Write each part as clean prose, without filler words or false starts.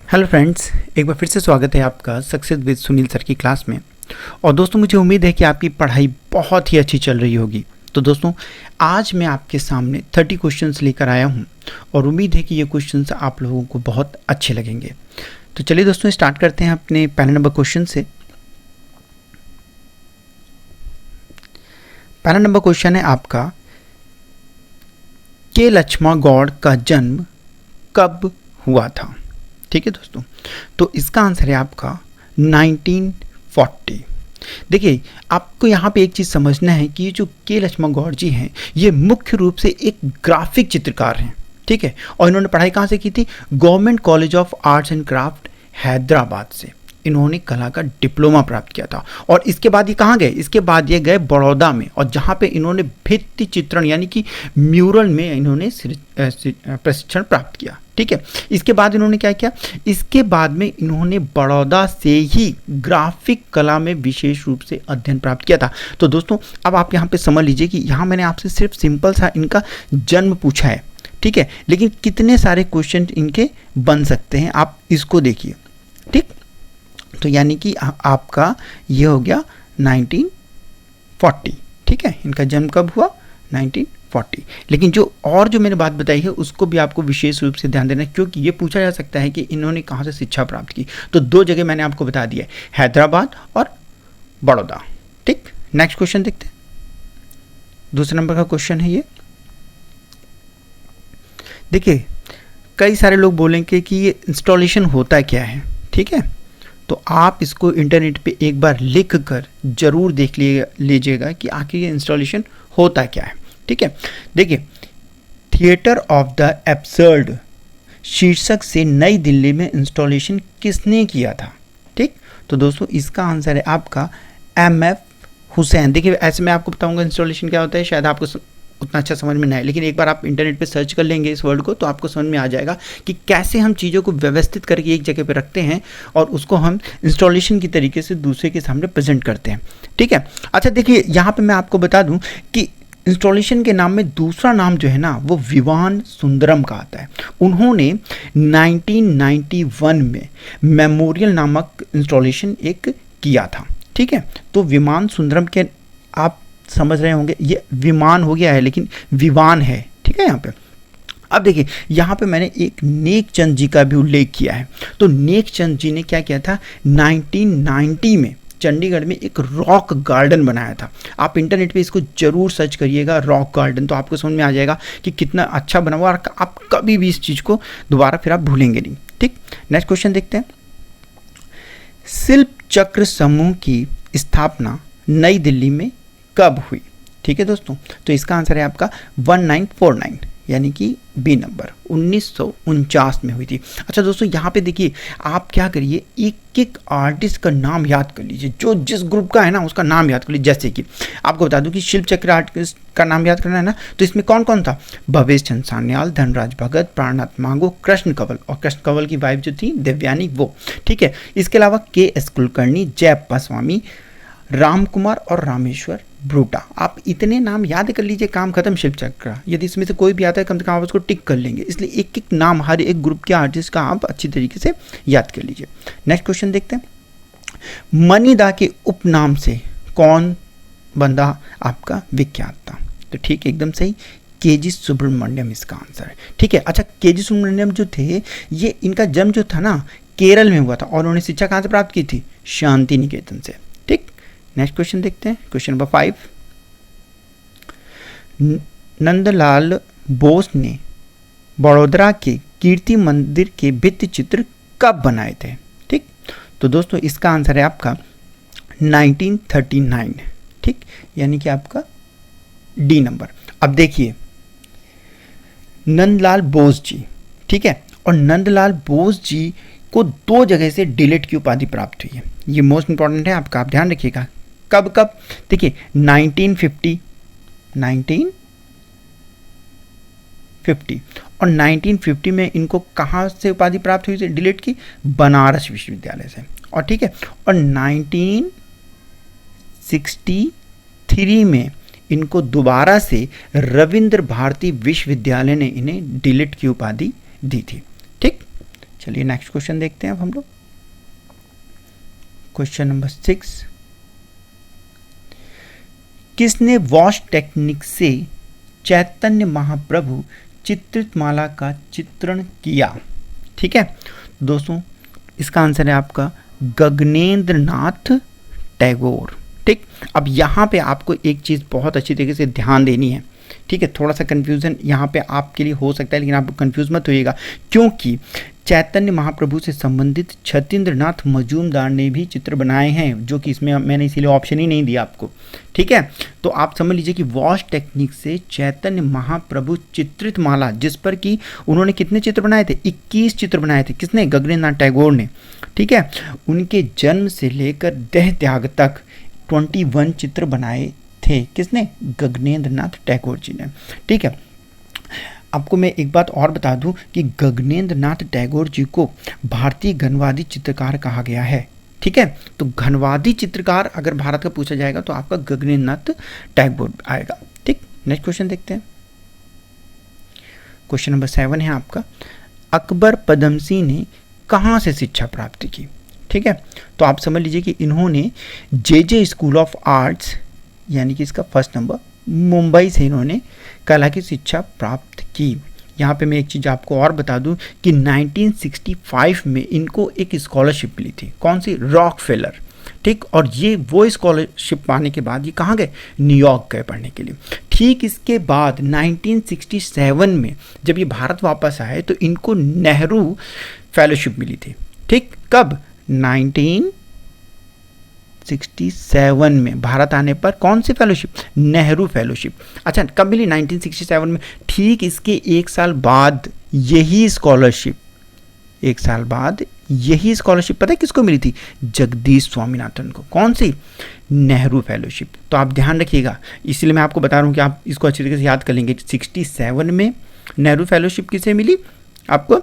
Hello friends, एक बार फिर से स्वागत है आपका सक्सेस विद सुनील सर की क्लास में। और दोस्तों, मुझे उम्मीद है कि आपकी पढ़ाई बहुत ही अच्छी चल रही होगी। तो दोस्तों, आज मैं आपके सामने 30 क्वेश्चंस लेकर आया हूं और उम्मीद है कि ये क्वेश्चंस आप लोगों को बहुत अच्छे लगेंगे। तो चलिए दोस्तों, स्टार्ट करते हैं अपने पहले नंबर क्वेश्चन से। पहला नंबर क्वेश्चन है आपका, के लक्ष्मा गौड़ का जन्म कब हुआ था? ठीक है दोस्तों, तो इसका आंसर है आपका 1940। देखिए, आपको यहाँ पे एक चीज़ समझना है कि ये जो के लक्ष्मण गौड़ जी हैं, ये मुख्य रूप से एक ग्राफिक चित्रकार हैं। ठीक है, और इन्होंने पढ़ाई कहाँ से की थी? Government college of arts and craft Hyderabad से इन्होंने कला का डिप्लोमा प्राप्त किया था। और इसके बाद ये कहाँ गए? इसके बाद ये गए बड़ौदा में, और जहाँ पे इन्होंने भित्ति चित्रण यानी कि म्यूरल में इन्होंने प्रशिक्षण प्राप्त किया। ठीक है, इसके बाद इन्होंने क्या किया? इसके बाद में इन्होंने बड़ौदा से ही ग्राफिक कला में विशेष रूप से अध्ययन प्राप्त किया था। तो दोस्तों, अब आप यहाँ पे समझ लीजिए कि यहाँ मैंने आपसे सिर्फ सिंपल सा इनका जन्म पूछा है। ठीक है, लेकिन कितने सारे क्वेश्चन इनके बन सकते हैं, आप इसको देखिए। ठीक, तो यानी कि आपका ये हो गया 1940। ठीक है, इनका जन्म कब हुआ? 1940। लेकिन जो मैंने बात बताई है उसको भी आपको विशेष रूप से ध्यान देना है, क्योंकि ये पूछा जा सकता है कि इन्होंने कहाँ से शिक्षा प्राप्त की। तो दो जगह मैंने आपको बता दिया है, हैदराबाद और बड़ौदा। ठीक, नेक्स्ट क्वेश्चन देखते हैं। दूसरे नंबर का क्वेश्चन है ये। देखिए, कई सारे लोग बोलेंगे कि ये इंस्टॉलेशन होता क्या है। ठीक है, तो आप इसको इंटरनेट पे एक बार लिख कर जरूर देख लीजिएगा कि आखिर ये इंस्टॉलेशन होता क्या है। ठीक है, देखिए, थिएटर ऑफ द एब्सर्ड शीर्षक से नई दिल्ली में इंस्टॉलेशन किसने किया था? ठीक, तो दोस्तों इसका आंसर है आपका M.F. हुसैन। देखिए, ऐसे मैं आपको बताऊंगा इंस्टॉलेशन क्या होता है, शायद आपको उतना अच्छा समझ में नहीं आए, लेकिन एक बार आप इंटरनेट पे सर्च कर लेंगे इस वर्ड को तो आपको समझ में आ जाएगा कि कैसे हम चीज़ों को व्यवस्थित करके एक जगह पे रखते हैं और उसको हम इंस्टॉलेशन की तरीके से दूसरे के सामने प्रेजेंट करते हैं। ठीक है, अच्छा देखिए, यहाँ पे मैं आपको बता दूं कि इंस्टॉलेशन के नाम में दूसरा नाम जो है ना, वो विवान सुंदरम का आता है। उन्होंने 1991 में मेमोरियल नामक इंस्टॉलेशन एक किया था। ठीक है, तो विमान सुंदरम के आप समझ रहे होंगे, ये विमान हो गया है लेकिन विवान है। ठीक है, यहाँ पे अब देखिए, यहाँ पे मैंने एक नेक चंद जी का भी उल्लेख किया है। तो नेक चंद जी ने क्या किया था? 1990 में चंडीगढ़ में एक रॉक गार्डन बनाया था। आप इंटरनेट पे इसको जरूर सर्च करिएगा, रॉक गार्डन, तो आपको समझ में आ जाएगा कि कितना अच्छा बना हुआ, और आप कभी भी इस चीज़ को दोबारा फिर आप भूलेंगे नहीं। ठीक, नेक्स्ट क्वेश्चन देखते हैं। शिल्प चक्र समूह की स्थापना नई दिल्ली में कब हुई? ठीक है दोस्तों, तो इसका आंसर है आपका 1949 यानी कि बी नंबर 1949 में हुई थी। अच्छा दोस्तों, यहाँ पे देखिए, आप क्या करिए, एक एक आर्टिस्ट का नाम याद कर लीजिए, जो जिस ग्रुप का है ना उसका नाम याद कर लीजिए। जैसे कि आपको बता दूं कि शिल्प चक्र आर्टिस्ट का नाम याद करना है ना, तो इसमें कौन कौन था? भवेश चंद्र सान्याल, धनराज भगत, प्राणनाथ मांगो, कृष्ण कंवल, और कृष्ण कंवल की वाइफ जो थी देवयानी, वो। ठीक है, इसके अलावा KS कुलकर्णी, जयप्पा स्वामी, राम कुमार और रामेश्वर ब्रूटा। आप इतने नाम याद कर लीजिए, काम खत्म शिल्प चक्र। यदि इसमें से कोई भी आता है, कम से कम आप उसको टिक कर लेंगे। इसलिए एक एक नाम हर एक ग्रुप के आर्टिस्ट का आप अच्छी तरीके से याद कर लीजिए। नेक्स्ट क्वेश्चन देखते हैं। मनीदा के उपनाम से कौन बंदा आपका विख्यात था? तो ठीक, एकदम सही, KG सुब्रमण्यम इसका आंसर है। ठीक है, अच्छा, KG सुब्रमण्यम जो थे, ये इनका जन्म जो था ना केरल में हुआ था, और उन्होंने शिक्षा कहाँ से प्राप्त की थी? शांति निकेतन से। ठीक, नेक्स्ट क्वेश्चन देखते हैं, क्वेश्चन नंबर 5। नंदलाल बोस ने बड़ोदरा के कीर्ति मंदिर के भित्ति चित्र कब बनाए थे? ठीक, तो दोस्तों इसका आंसर है आपका 1939। ठीक, यानी कि आपका डी नंबर। अब देखिए, नंदलाल बोस जी, ठीक है, और नंदलाल बोस जी को दो जगह से डिलिट की उपाधि प्राप्त हुई है। ये मोस्ट इंपॉर्टेंट है आपका, आप ध्यान रखिएगा। कब कब? देखिए, 1950 और 1950 में इनको कहाँ से उपाधि प्राप्त हुई थी डिलिट की? बनारस विश्वविद्यालय से। और ठीक है, और 1963 में इनको दोबारा से रविंद्र भारती विश्वविद्यालय ने इन्हें डिलिट की उपाधि दी थी। ठीक, चलिए नेक्स्ट क्वेश्चन देखते हैं अब हम लोग। क्वेश्चन नंबर 6, किसने वॉश टेक्निक से चैतन्य महाप्रभु चित्रितमाला का चित्रण किया? ठीक है दोस्तों, इसका आंसर है आपका गगनेंद्र नाथ टैगोर। ठीक, अब यहाँ पे आपको एक चीज़ बहुत अच्छी तरीके से ध्यान देनी है। ठीक है, थोड़ा सा कन्फ्यूज़न यहाँ पे आपके लिए हो सकता है, लेकिन आप कन्फ्यूज मत होइएगा, क्योंकि चैतन्य महाप्रभु से संबंधित छतीन्द्रनाथ मजूमदार ने भी चित्र बनाए हैं, जो कि इसमें मैंने इसीलिए ऑप्शन ही नहीं दिया आपको। ठीक है, तो आप समझ लीजिए कि वॉश टेक्निक से चैतन्य महाप्रभु चित्रित माला, जिस पर कि उन्होंने कितने चित्र बनाए थे? 21 चित्र बनाए थे। किसने? गगनेंद्र नाथ टैगोर ने। ठीक है, उनके जन्म से लेकर देह त्याग तक 21 चित्र बनाए थे। किसने? गगनेंद्र नाथ टैगोर जी ने। ठीक है, आपको मैं एक बात और बता दूं कि गगनेंद्र नाथ टैगोर जी को भारतीय घनवादी चित्रकार कहा गया है। ठीक है, तो घनवादी चित्रकार अगर भारत का पूछा जाएगा तो आपका गगनेंद्र नाथ टैगोर आएगा। ठीक, नेक्स्ट क्वेश्चन देखते हैं। क्वेश्चन नंबर 7 है आपका, अकबर पदमसी ने कहाँ से शिक्षा प्राप्त की? ठीक है, तो आप समझ लीजिए कि इन्होंने जे स्कूल ऑफ आर्ट्स, यानी कि इसका फर्स्ट नंबर, मुंबई से इन्होंने कला की शिक्षा प्राप्त की। यहाँ पे मैं एक चीज़ आपको और बता दूं कि 1965 में इनको एक स्कॉलरशिप मिली थी। कौन सी? रॉकफेलर। ठीक, और ये वो स्कॉलरशिप पाने के बाद ये कहाँ गए? न्यूयॉर्क गए पढ़ने के लिए। ठीक, इसके बाद 1967 में जब ये भारत वापस आए तो इनको नेहरू फेलोशिप मिली थी। ठीक, कब? 1967 में भारत आने पर कौन सी फेलोशिप? नेहरू फेलोशिप। अच्छा, कब मिली? 1967 में। ठीक, इसके एक साल बाद यही स्कॉलरशिप, एक साल बाद यही स्कॉलरशिप पता है किसको मिली थी? जगदीश स्वामीनाथन को। कौन सी? नेहरू फेलोशिप। तो आप ध्यान रखिएगा, इसलिए मैं आपको बता रहा हूँ कि आप इसको अच्छी तरीके से याद कर लेंगे। 67 में नेहरू फेलोशिप किसे मिली? आपको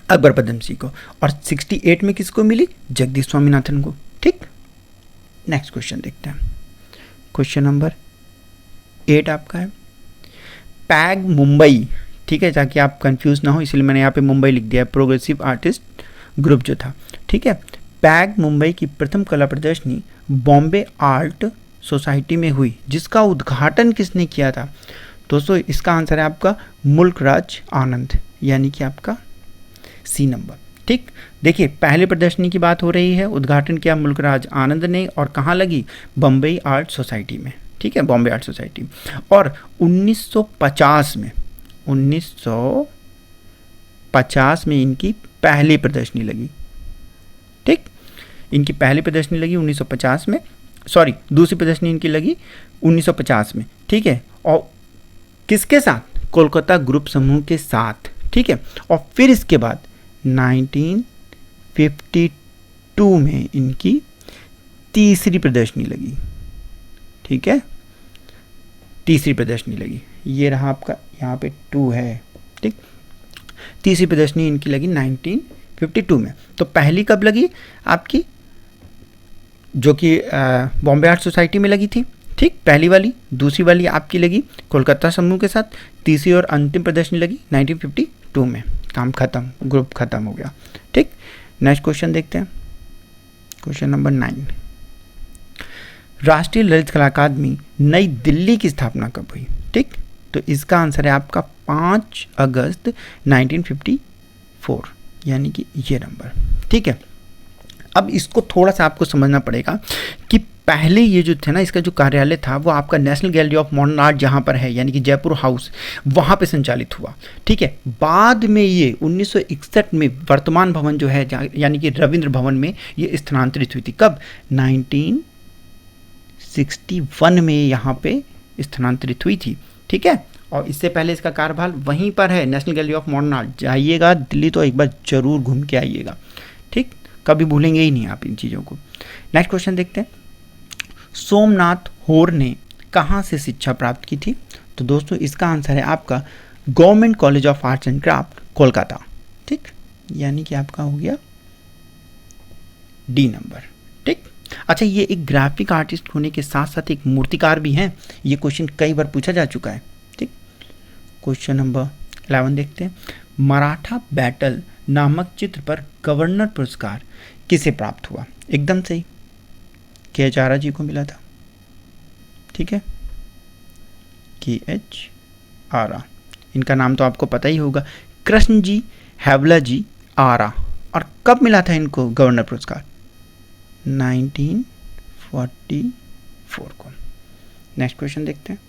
अकबर पदमसी को। और 68 में किसको मिली? जगदीश स्वामीनाथन को। ठीक, नेक्स्ट क्वेश्चन देखते हैं। क्वेश्चन नंबर 8 आपका है, पैग मुंबई। ठीक है, ताकि आप कंफ्यूज ना हो इसलिए मैंने यहाँ पे मुंबई लिख दिया है, प्रोग्रेसिव आर्टिस्ट ग्रुप जो था। ठीक है, पैग मुंबई की प्रथम कला प्रदर्शनी बॉम्बे आर्ट सोसाइटी में हुई, जिसका उद्घाटन किसने किया था? दोस्तों, इसका आंसर है आपका मुल्कराज आनंद, यानी कि आपका सी नंबर। ठीक, देखिए पहले प्रदर्शनी की बात हो रही है, उद्घाटन किया मुल्कराज आनंद ने, और कहाँ लगी? बम्बई आर्ट सोसाइटी में। ठीक है, बॉम्बे आर्ट सोसाइटी। और 1950 में इनकी पहली प्रदर्शनी लगी। ठीक, इनकी पहली प्रदर्शनी लगी 1950 में, सॉरी दूसरी प्रदर्शनी इनकी लगी 1950 में। ठीक है, और किसके साथ? कोलकाता ग्रुप समूह के साथ। ठीक है, और फिर इसके बाद 1952 में इनकी तीसरी प्रदर्शनी लगी। ठीक है, तीसरी प्रदर्शनी लगी, ये रहा आपका, यहाँ पे 2 है। ठीक, तीसरी प्रदर्शनी इनकी लगी 1952 में। तो पहली कब लगी आपकी? जो कि बॉम्बे आर्ट सोसाइटी में लगी थी। ठीक, पहली वाली। दूसरी वाली आपकी लगी कोलकाता समूह के साथ। तीसरी और अंतिम प्रदर्शनी लगी 1952 में। काम खत्म, ग्रुप खत्म हो गया। ठीक, नेक्स्ट क्वेश्चन देखते हैं। क्वेश्चन नंबर 9, राष्ट्रीय ललित कला अकादमी नई दिल्ली की स्थापना कब हुई? ठीक, तो इसका आंसर है आपका 5 अगस्त 1954, यानी कि ये नंबर। ठीक है, अब इसको थोड़ा सा आपको समझना पड़ेगा कि पहले ये जो थे ना, इसका जो कार्यालय था वो आपका national gallery of modern art जहाँ पर है, यानी कि जयपुर हाउस, वहाँ पे संचालित हुआ। ठीक है, बाद में ये 1961 में वर्तमान भवन जो है, यानी कि रविंद्र भवन में ये स्थानांतरित हुई थी। कब? 1961 में यहाँ पे स्थानांतरित हुई थी। ठीक है, और इससे पहले इसका कार्यभार वहीं पर है, national gallery of modern art. जाइएगा दिल्ली तो एक बार जरूर घूम के आइएगा। ठीक, कभी भूलेंगे ही नहीं आप इन चीज़ों को। नेक्स्ट क्वेश्चन देखते हैं, सोमनाथ होर ने कहाँ से शिक्षा प्राप्त की थी? तो दोस्तों, इसका आंसर है आपका government college of arts and craft, Kolkata. ठीक, यानी कि आपका हो गया डी नंबर। ठीक, अच्छा, ये एक ग्राफिक आर्टिस्ट होने के साथ साथ एक मूर्तिकार भी हैं। ये क्वेश्चन कई बार पूछा जा चुका है। ठीक, क्वेश्चन नंबर 11 देखते हैं, मराठा बैटल नामक चित्र पर गवर्नर पुरस्कार किसे प्राप्त हुआ? एकदम सही, KH आरा जी को मिला था। ठीक है, KH आरा, इनका नाम तो आपको पता ही होगा, कृष्ण जी हैवला जी आरा। और कब मिला था इनको गवर्नर पुरस्कार? 1944 को। नेक्स्ट क्वेश्चन देखते हैं,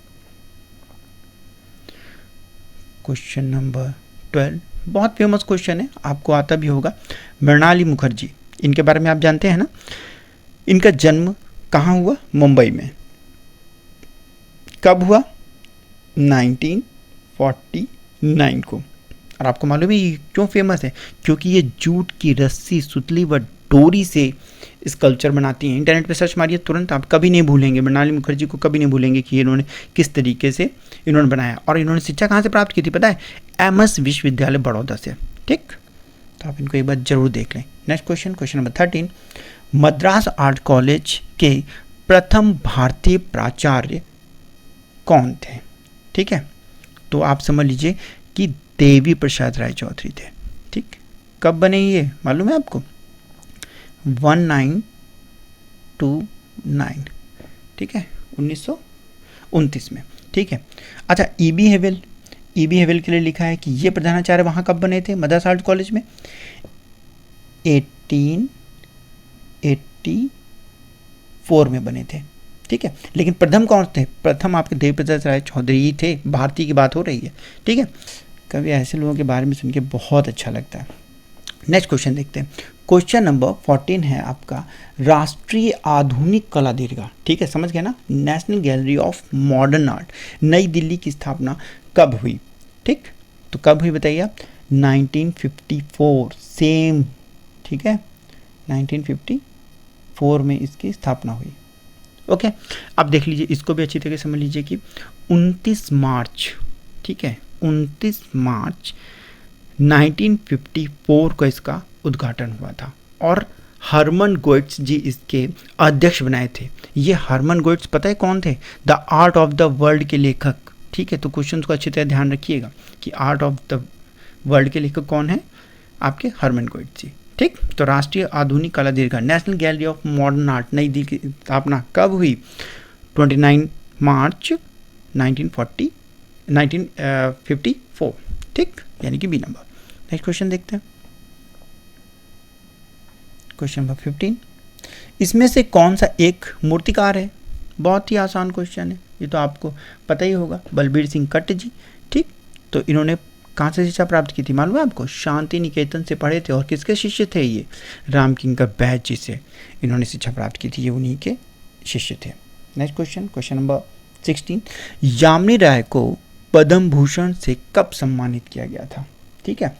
क्वेश्चन नंबर 12, बहुत फेमस क्वेश्चन है, आपको आता भी होगा। मृणाली मुखर्जी, इनके बारे में आप जानते हैं ना। इनका जन्म कहाँ हुआ? मुंबई में। कब हुआ? 1949 को। और आपको मालूम है ये क्यों फेमस है? क्योंकि ये जूट की रस्सी, सुतली व डोरी से स्कल्पचर बनाती हैं। इंटरनेट पे सर्च मारिए तुरंत, आप कभी नहीं भूलेंगे, मृणाली मुखर्जी को कभी नहीं भूलेंगे कि इन्होंने किस तरीके से इन्होंने बनाया। और इन्होंने शिक्षा कहाँ से प्राप्त की थी पता है? MS विश्वविद्यालय बड़ौदा से। ठीक, तो आप इनको एक बार जरूर देख लें। Next question, question number 13, Madras art college के प्रथम भारतीय प्राचार्य कौन थे? ठीक है, तो आप समझ लीजिए कि देवी प्रसाद राय चौधरी थे। ठीक, कब बने ये मालूम है आपको? 1929, ठीक है, 1929 में। ठीक है, अच्छा, EB हेवेल के लिए लिखा है कि ये प्रधानाचार्य वहाँ कब बने थे मद्रास आर्ट कॉलेज में? 1884 में बने थे। ठीक है, लेकिन प्रथम कौन थे? प्रथम आपके देवी प्रसाद राय चौधरी ही थे। भारतीय की बात हो रही है। ठीक है, कभी ऐसे लोगों के बारे में सुन के बहुत अच्छा लगता है। नेक्स्ट क्वेश्चन देखते हैं, क्वेश्चन नंबर 14 है आपका, राष्ट्रीय आधुनिक कला दीर्घा। ठीक है, समझ गए ना, national gallery of modern art नई दिल्ली की स्थापना कब हुई? ठीक, तो कब हुई बताइए आप? 1954, सेम। ठीक है, 1954 में इसकी स्थापना हुई। ओके, अब देख लीजिए, इसको भी अच्छी तरह से समझ लीजिए कि 29 मार्च, ठीक है, 29 मार्च 1954 को इसका उद्घाटन हुआ था और हरमन गोइट्स जी इसके अध्यक्ष बनाए थे। ये हरमन गोइट्स पता है कौन थे? The art of the world के लेखक। ठीक है, तो क्वेश्चन को अच्छी तरह ध्यान रखिएगा कि आर्ट ऑफ द वर्ल्ड के लेखक कौन है? आपके हरमन गोइट्स जी। ठीक, तो राष्ट्रीय आधुनिक कला दीर्घा national gallery of modern art नई दिल्ली की स्थापना कब हुई? 29 मार्च 1954। ठीक, यानी कि B नंबर। नेक्स्ट क्वेश्चन देखते हैं, क्वेश्चन नंबर 15, इसमें से कौन सा एक मूर्तिकार है? बहुत ही आसान क्वेश्चन है, ये तो आपको पता ही होगा, बलबीर सिंह कट्ट जी। ठीक, तो इन्होंने कहाँ से शिक्षा प्राप्त की थी मालूम है आपको? शांति निकेतन से पढ़े थे। और किसके शिष्य थे ये? राम किंकर बैज जी से इन्होंने शिक्षा प्राप्त की थी, ये उन्हीं के शिष्य थे। Next question, question number 16, Yamini Rai को पद्म भूषण से कब सम्मानित किया गया था? ठीक है,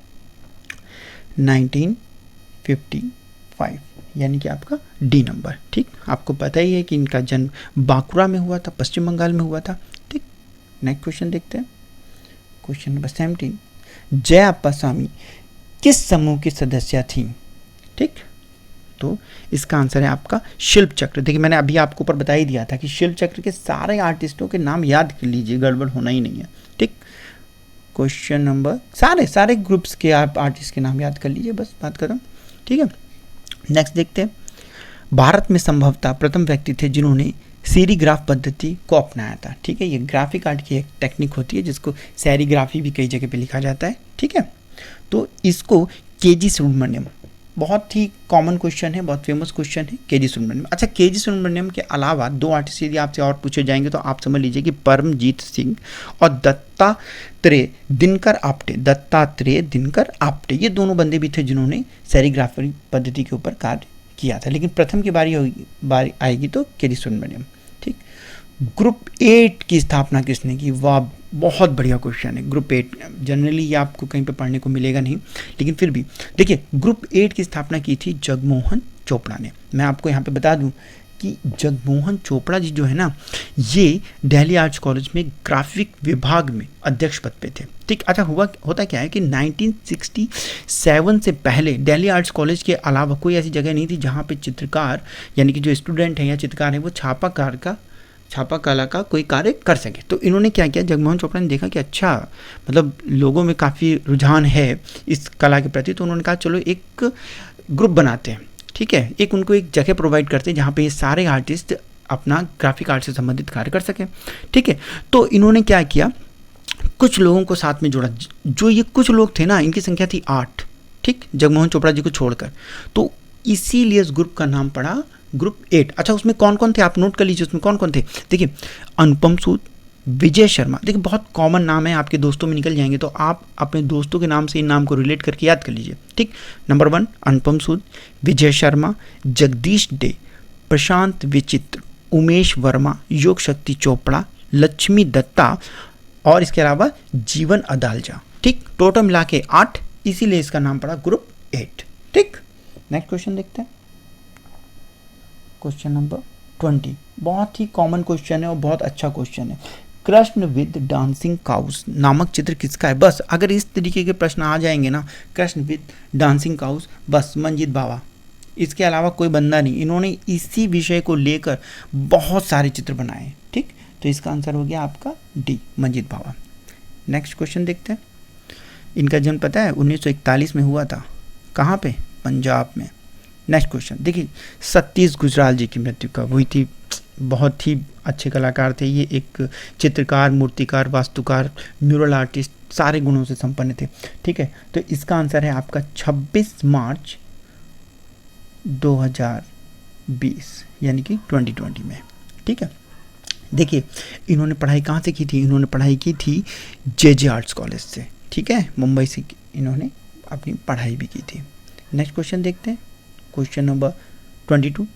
1955, यानी कि आपका D नंबर। ठीक, आपको पता ही है कि इनका जन्म बांकुरा में हुआ था, पश्चिम बंगाल में हुआ था। ठीक, नेक्स्ट क्वेश्चन देखते हैं, क्वेश्चन नंबर 17, जया अप्पासामी किस समूह की सदस्य थी? ठीक, तो इसका आंसर है आपका शिल्प चक्र। देखिए, मैंने अभी आपको ऊपर बता ही दिया था कि शिल्प चक्र के सारे आर्टिस्टों के नाम याद कर लीजिए, गड़बड़ होना ही नहीं है। ठीक, क्वेश्चन नंबर सारे ग्रुप्स के आप आर्टिस्ट के नाम याद कर लीजिए, बस बात खत्म। ठीक है, नेक्स्ट देखते हैं, भारत में संभवतः प्रथम व्यक्ति थे जिन्होंने सेरीग्राफ पद्धति को अपनाया था। ठीक है, ये ग्राफिक आर्ट की एक टेक्निक होती है जिसको सेरीग्राफी भी कई जगह पे लिखा जाता है। ठीक है, तो इसको KG सुब्रमण्यम, बहुत ही कॉमन क्वेश्चन है, बहुत फेमस क्वेश्चन है, KG सुब्रमण्यम। अच्छा, KG सुब्रमण्यम के अलावा 2 आर्टिस्ट यदि आपसे और पूछे जाएंगे तो आप समझ लीजिए कि परमजीत सिंह और दत्तात्रेय दिनकर आप्टे, ये दोनों बंदे भी थे जिन्होंने सेरीग्राफी पद्धति के ऊपर कार्य किया था। लेकिन प्रथम की बारी आएगी तो KG सुब्रमण्यम। ठीक, ग्रुप 8 की स्थापना किसने की? वाह, बहुत बढ़िया क्वेश्चन है। ग्रुप 8 जनरली ये आपको कहीं पे पढ़ने को मिलेगा नहीं, लेकिन फिर भी देखिए, ग्रुप 8 की स्थापना की थी जगमोहन चोपड़ा ने। मैं आपको यहाँ पे बता दूं कि जगमोहन चोपड़ा जी जो है ना, ये दिल्ली आर्ट्स कॉलेज में ग्राफिक विभाग में अध्यक्ष पद पे थे। ठीक, अच्छा, होता क्या है कि 1967 से पहले दिल्ली आर्ट्स कॉलेज के अलावा कोई ऐसी जगह नहीं थी जहाँ पे चित्रकार, यानी कि जो स्टूडेंट हैं या चित्रकार हैं, वो छापाकार का छापा कला का कोई कार्य कर सके। तो इन्होंने क्या किया, जगमोहन चोपड़ा ने देखा कि अच्छा मतलब लोगों में काफ़ी रुझान है इस कला के प्रति, तो उन्होंने कहा चलो एक ग्रुप बनाते हैं, ठीक है, एक उनको एक जगह प्रोवाइड करते हैं जहाँ पे ये सारे आर्टिस्ट अपना ग्राफिक आर्ट से संबंधित कार्य कर सकें, ठीक है। तो इन्होंने क्या किया, कुछ लोगों को साथ में जोड़ा, जो ये कुछ लोग थे ना, इनकी संख्या थी 8, ठीक, जगमोहन चोपड़ा जी को छोड़कर। तो इसीलिए इस ग्रुप का नाम पड़ा ग्रुप 8। अच्छा, उसमें कौन कौन थे आप नोट कर लीजिए, उसमें कौन कौन थे। देखिए, अनुपम सूद, विजय शर्मा, देखिए बहुत कॉमन नाम है, आपके दोस्तों में निकल जाएंगे, तो आप अपने दोस्तों के नाम से इन नाम को रिलेट करके याद कर लीजिए, ठीक। नंबर 1 अनुपम सूद, विजय शर्मा, जगदीश डे, प्रशांत विचित्र, उमेश वर्मा, योग शक्ति चोपड़ा, लक्ष्मी दत्ता और इसके अलावा जीवन अदालजा, ठीक। टोटल मिला के 8, इसीलिए इसका नाम पड़ा ग्रुप 8, ठीक। नेक्स्ट क्वेश्चन देखते हैं, क्वेश्चन नंबर 20। बहुत ही कॉमन क्वेश्चन है और बहुत अच्छा क्वेश्चन है। कृष्ण विद डांसिंग काउस नामक चित्र किसका है। बस अगर इस तरीके के प्रश्न आ जाएंगे ना, कृष्ण विद डांसिंग काउस, बस मंजीत बावा, इसके अलावा कोई बंदा नहीं। इन्होंने इसी विषय को लेकर बहुत सारे चित्र बनाए, ठीक। तो इसका आंसर हो गया आपका डी, मंजीत बावा। नेक्स्ट क्वेश्चन देखते हैं। इनका जन्म पता है 1941 में हुआ था, कहाँ पे, पंजाब में। नेक्स्ट क्वेश्चन देखिए, सतीश गुजराल जी की मृत्यु कब हुई थी। बहुत ही अच्छे कलाकार थे ये, एक चित्रकार, मूर्तिकार, वास्तुकार, म्यूरल आर्टिस्ट, सारे गुणों से संपन्न थे, ठीक है। तो इसका आंसर है आपका 26 मार्च 2020 यानी कि 2020 में, ठीक है। देखिए, इन्होंने पढ़ाई कहाँ से की थी, इन्होंने पढ़ाई की थी जे आर्ट्स कॉलेज से, ठीक है, मुंबई से इन्होंने अपनी पढ़ाई भी की थी। नेक्स्ट क्वेश्चन देखते हैं, question number 22।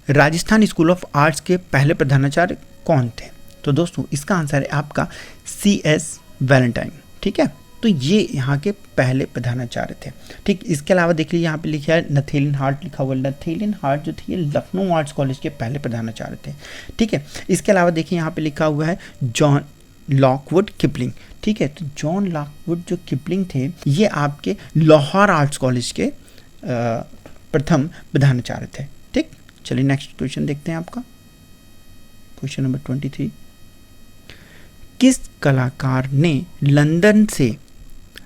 Rajasthan school of arts के पहले प्रधानाचार्य कौन थे। तो दोस्तों इसका आंसर है आपका CS वैलेंटाइन, ठीक है। तो ये यहाँ के पहले प्रधानाचार्य थे, ठीक। इसके अलावा देखिए यहाँ पे लिखा है नथेलियन हार्ट लिखा हुआ, नथेलियन हार्ट जो थे ये लखनऊ आर्ट्स कॉलेज के पहले प्रधानाचार्य थे, ठीक है। इसके अलावा देखिए यहाँ पे लिखा हुआ है जॉन लॉकवुड किपलिंग, ठीक है। तो जॉन लॉकवुड जो किपलिंग थे ये आपके लाहौर आर्ट्स कॉलेज के प्रथम प्रधानाचार्य थे, ठीक। चलिए नेक्स्ट क्वेश्चन देखते हैं आपका, क्वेश्चन नंबर 23। किस कलाकार ने लंदन से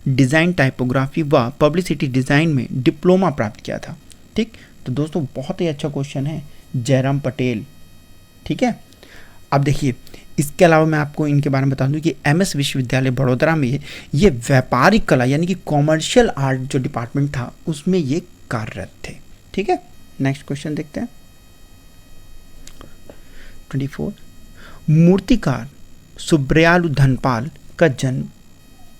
डिज़ाइन टाइपोग्राफी व पब्लिसिटी डिज़ाइन में डिप्लोमा प्राप्त किया था, ठीक। तो दोस्तों बहुत ही अच्छा क्वेश्चन है, जयराम पटेल, ठीक है। अब देखिए, इसके अलावा मैं आपको इनके बारे में बता दूं कि MS विश्वविद्यालय बड़ौदा में ये व्यापारिक कला यानी कि कॉमर्शियल आर्ट जो डिपार्टमेंट था उसमें ये कार्यरत थे, ठीक है। नेक्स्ट क्वेश्चन देखते हैं, 24। मूर्तिकार सुब्रयालु धनपाल का जन्म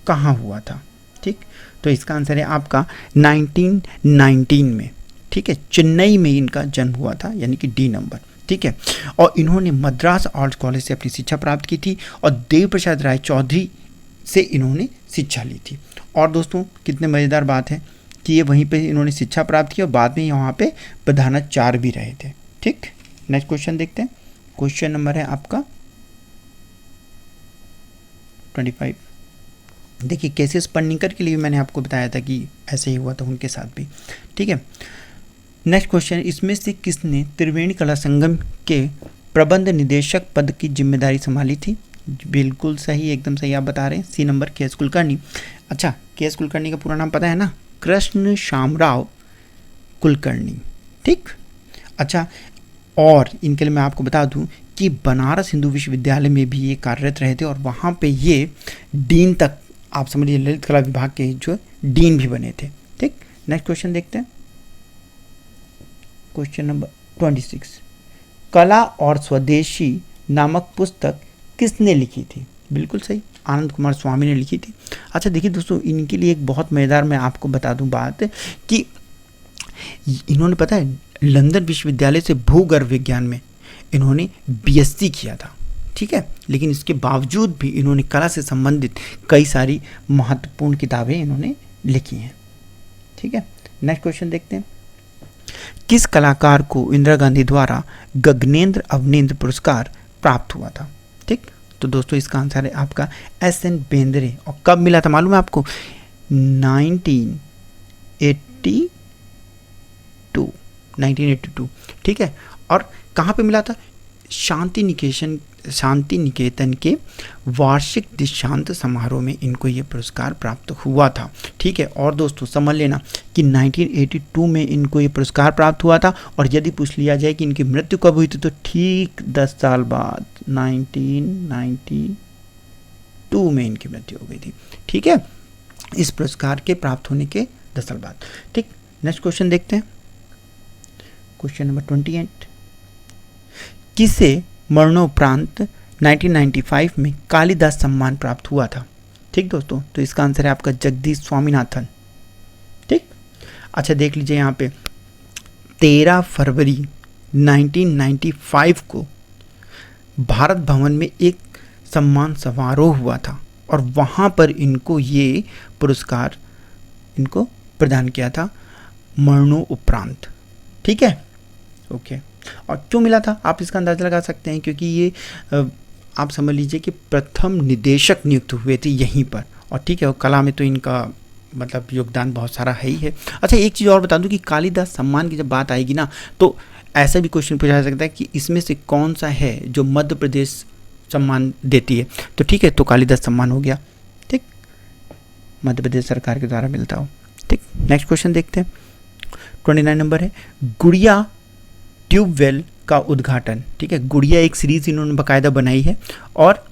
कहाँ हुआ था, ठीक। तो इसका आंसर है आपका 1919 में, ठीक है, चेन्नई में इनका जन्म हुआ था यानी कि D नंबर, ठीक है। और इन्होंने मद्रास आर्ट्स कॉलेज से अपनी शिक्षा प्राप्त की थी और देव प्रसाद राय चौधरी से इन्होंने शिक्षा ली थी। और दोस्तों कितने मज़ेदार बात है कि ये वहीं पे इन्होंने शिक्षा प्राप्त की और बाद में यहाँ पे प्रधानाचार्य भी रहे थे, ठीक। नेक्स्ट क्वेश्चन देखते हैं, क्वेश्चन नंबर है आपका 25। देखिए, केसीएस पन्नीकर के लिए मैंने आपको बताया था कि ऐसे ही हुआ था उनके साथ भी, ठीक है। नेक्स्ट क्वेश्चन, इसमें से किसने त्रिवेणी कला संगम के प्रबंध निदेशक पद की जिम्मेदारी संभाली थी। बिल्कुल सही, एकदम सही आप बता रहे हैं, C नंबर KS कुलकर्णी। अच्छा, KS कुलकर्णी का पूरा नाम पता है ना, कृष्ण श्यामराव कुलकर्णी, ठीक। अच्छा, और इनके लिए मैं आपको बता दूं कि बनारस हिंदू विश्वविद्यालय में भी ये कार्यरत रहे थे और वहाँ पे ये डीन तक, आप समझिए ललित कला विभाग के जो डीन भी बने थे, ठीक। नेक्स्ट क्वेश्चन देखते हैं, क्वेश्चन नंबर 26। कला और स्वदेशी नामक पुस्तक किसने लिखी थी। बिल्कुल सही, आनंद कुमार स्वामी ने लिखी थी। अच्छा देखिए दोस्तों, इनके लिए एक बहुत मज़ेदार मैं आपको बता दूं बात कि इन्होंने पता है लंदन विश्वविद्यालय से भूगर्भ विज्ञान में इन्होंने BSc किया था, ठीक है। लेकिन इसके बावजूद भी इन्होंने कला से संबंधित कई सारी महत्वपूर्ण किताबें इन्होंने लिखी हैं, ठीक है। नेक्स्ट क्वेश्चन देखते हैं, किस कलाकार को इंदिरा गांधी द्वारा गगनेंद्र अवनेंद्र पुरस्कार प्राप्त हुआ था, ठीक। तो दोस्तों इसका आंसर है आपका SN बेंद्रे। और कब मिला था मालूम है आपको, 1982, ठीक है। और कहाँ पे मिला था, शांति निकेतन के वार्षिक दीक्षांत समारोह में इनको ये पुरस्कार प्राप्त हुआ था। ठीक है, और दोस्तों समझ लेना कि 1982 में इनको ये पुरस्कार प्राप्त हुआ था, और यदि पूछ लिया जाए कि इनकी मृत्यु कब हुई थी तो ठीक 10 साल बाद 1992 में इनकी मृत्यु हो गई थी। ठीक है, इस पुरस्कार के प्राप्त होने के 10 साल बाद। ठीक, नेक्स्ट क्वेश्चन देखते हैं, क्वेश्चन नंबर 28। किसे मरणोपरांत 1995 में कालिदास सम्मान प्राप्त हुआ था? ठीक दोस्तों, तो इसका आंसर है आपका जगदीश स्वामीनाथन। ठीक, अच्छा देख लीजिए यहाँ पे 13 फरवरी 1995 को भारत भवन में एक सम्मान समारोह हुआ था, और वहाँ पर इनको ये पुरस्कार इनको प्रदान किया था मरणोपरांत। ठीक है, ओके। और क्यों मिला था आप इसका अंदाज़ा लगा सकते हैं, क्योंकि ये आप समझ लीजिए कि प्रथम निदेशक नियुक्त हुए थे यहीं पर। और ठीक है, और कला में तो इनका मतलब योगदान बहुत सारा है ही है। अच्छा एक चीज़ और बता दूं कि कालिदास सम्मान की जब बात आएगी ना, तो ऐसा भी क्वेश्चन पूछा जा सकता है कि इसमें से कौन सा है जो मध्य प्रदेश सम्मान देती है। तो ठीक है, तो कालिदास सम्मान हो गया। ठीक, मध्य प्रदेश सरकार के द्वारा मिलता हो। ठीक, नेक्स्ट क्वेश्चन देखते हैं, 29 नंबर है, गुड़िया ट्यूबवेल का उद्घाटन। ठीक है, गुड़िया एक सीरीज इन्होंने बाकायदा बनाई है, और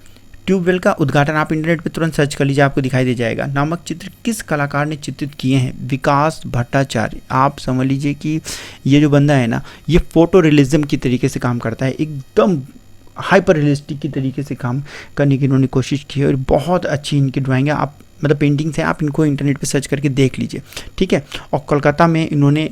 ट्यूबवेल का उद्घाटन आप इंटरनेट पे तुरंत सर्च कर लीजिए, आपको दिखाई दे जाएगा। नामक चित्र किस कलाकार ने चित्रित किए हैं? विकास भट्टाचार्य। आप समझ लीजिए कि ये जो बंदा है ना, ये फोटो रियलिज्म की तरीके से काम करता है, एकदम हाइपर रियलिस्टिक की तरीके से काम करने की इन्होंने कोशिश की है, और बहुत अच्छी इनकी ड्राइंग है। आप मतलब पेंटिंग्स हैं, आप इनको इंटरनेट पे सर्च करके देख लीजिए। ठीक है, और कोलकाता में इन्होंने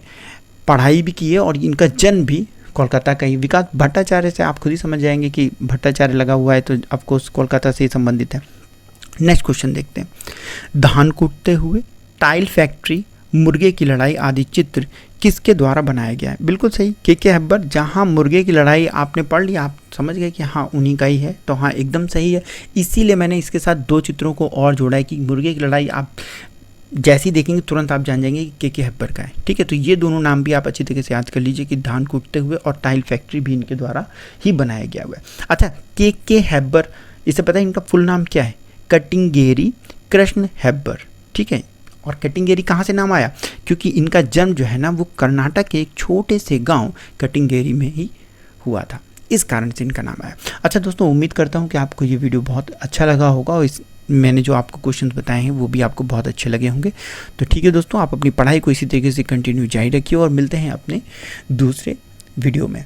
पढ़ाई भी की है, और इनका जन्म भी कोलकाता का ही। विकास भट्टाचार्य से आप खुद ही समझ जाएंगे कि भट्टाचार्य लगा हुआ है, तो ऑफकोर्स कोलकाता से ही संबंधित है। नेक्स्ट क्वेश्चन देखते हैं, धान कूटते हुए, टाइल फैक्ट्री, मुर्गे की लड़ाई आदि चित्र किसके द्वारा बनाया गया है? बिल्कुल सही, के हेब्बर। जहाँ मुर्गे की लड़ाई आपने पढ़ लिया, आप समझ गए कि हाँ उन्हीं का ही है, तो हाँ एकदम सही है। इसीलिए मैंने इसके साथ 2 चित्रों को और जोड़ा है कि मुर्गे की लड़ाई आप जैसे ही देखेंगे तुरंत आप जान जाएंगे कि के हेब्बर का है। ठीक है, तो ये दोनों नाम भी आप अच्छी तरीके से याद कर लीजिए कि धान कूटते हुए और टाइल फैक्ट्री भी इनके द्वारा ही बनाया गया हुआ है। अच्छा, के हेब्बर, इसे पता है इनका फुल नाम क्या है? कटिंगेरी कृष्ण हेब्बर। ठीक है, और कटिंगेरी कहाँ से नाम आया? क्योंकि इनका जन्म जो है ना वो कर्नाटक के एक छोटे से गाँव कटिंगेरी में ही हुआ था, इस कारण से इनका नाम आया। अच्छा दोस्तों, उम्मीद करता हूँ कि आपको ये वीडियो बहुत अच्छा लगा होगा, और मैंने जो आपको क्वेश्चंस बताए हैं वो भी आपको बहुत अच्छे लगे होंगे। तो ठीक है दोस्तों, आप अपनी पढ़ाई को इसी तरीके से कंटिन्यू जारी रखिए, और मिलते हैं अपने दूसरे वीडियो में।